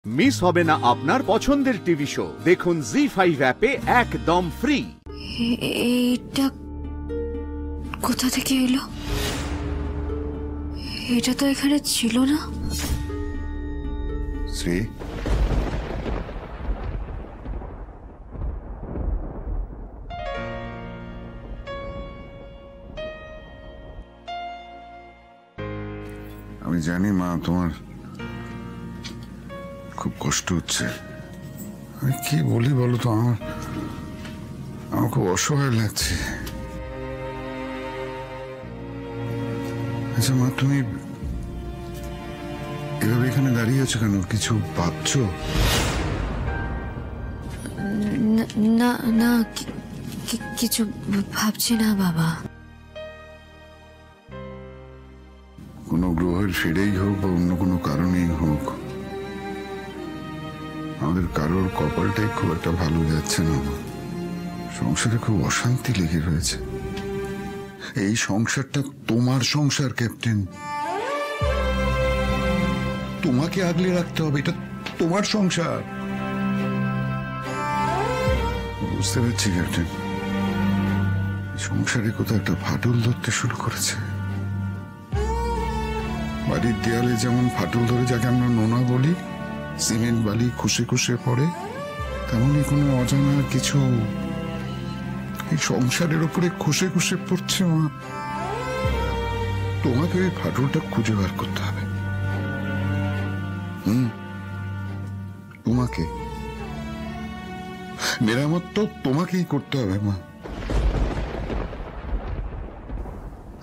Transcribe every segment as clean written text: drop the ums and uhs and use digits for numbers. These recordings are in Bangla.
মিস হবে না আপনার পছন্দের টিভি শো। দেখুন জি5 অ্যাপে একদম ফ্রি। এইটা কোথা থেকে এলো? এটা তো এখানে ছিল না। শ্রী, আমি জানি মা, তোমার খুব কষ্ট হচ্ছে। আমি কি বলি বলো তো, আমার খুব অসহায় লাগছে। আচ্ছা মা, তুমি এভাবে এখানে দাঁড়িয়ে আছো কেন? কিছু ভাবছো? না না, কিছু ভাবছি না বাবা। কোনো গ্রহের ফিরেই হোক বা অন্য কোনো কারণেই হোক, আমাদের কারোর কপালটাই খুব একটা ভালো যাচ্ছে না। সংসারে খুব অশান্তি লেগে রয়েছে। এই সংসারটা তোমার সংসার ক্যাপ্টেন, তোমাকে আগলে রাখতে হবে। এটা তোমার সংসার। বুঝতে পারছি ক্যাপ্টেন, সংসারে কোথাও একটা ফাটল ধরতে শুরু করেছে। বাড়ির দেয়ালে যেমন ফাটল ধরে যাকে আমরা নোনা বলি, সিমেন্ট বালি খুশে খুশে পড়ে, তেমনই কোনো অজানা কিছু এই সংসারের উপরে খুশে খুশে পড়ছে। মা, তোমাকে ওই ফাটলটা খুঁজে বার করতে হবে। তোমাকে মেরামত তো তোমাকেই করতে হবে মা।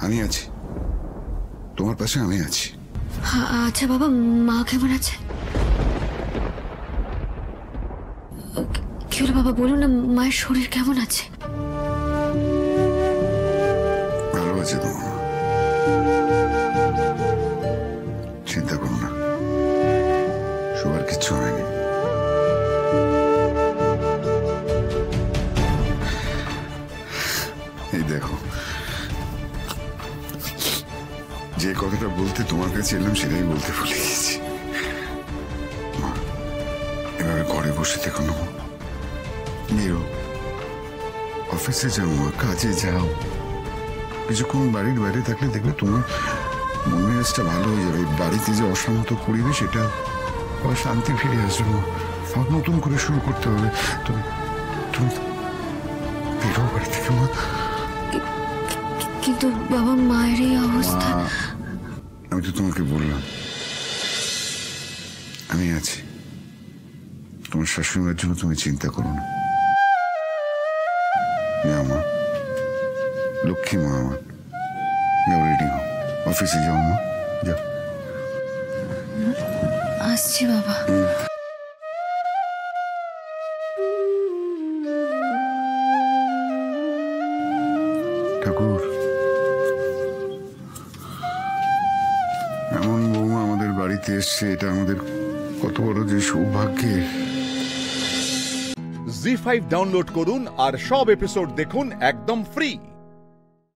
আমি আছি, তোমার পাশে আমি আছি। আচ্ছা বাবা, মা কেমন আছে? কি হলো বাবা, বলুন না, মায়ের শরীর কেমন আছে? ভালো আছে তো, চিন্তা করো না, সবার কিচ্ছু হয়নি। এই দেখো, যে কথাটা বলতে তোমার কাছে এলাম সেটাই বলতে ভুলে গেছি। এভাবে ঘরে বসে থেকো না, বেরো, অফিসে যাও, কাজে যাও। কিছুক্ষণ বাড়ির বাইরে থাকলে দেখবে তোমার মন মেজাজটা ভালো হয়ে যাবে। বাড়িতে যে অশান্ত পরিবেশ, এটা আবার শান্তি ফিরে আসবে। আবার নতুন করে শুরু করতে হবে। তুমি তুমি বেরো বাড়ি থেকে মা। কিন্তু বাবা, মায়ের এই অবস্থা। আমি তো তোমাকে বললাম আমি আছি। তোমার শাশুড়িমার জন্য তুমি চিন্তা করো না। মা, লক্ষ্মী মা আমার, যাও রেডি হও, অফিসে যাও মা, যাও। আসছি বাবা। ঠাকুর, এমন বৌমা আমাদের বাড়িতে এসছে, এটা আমাদের কত বড় যে সৌভাগ্যের। জি5 ডাউনলোড করুন আর সব এপিসোড দেখুন একদম ফ্রি।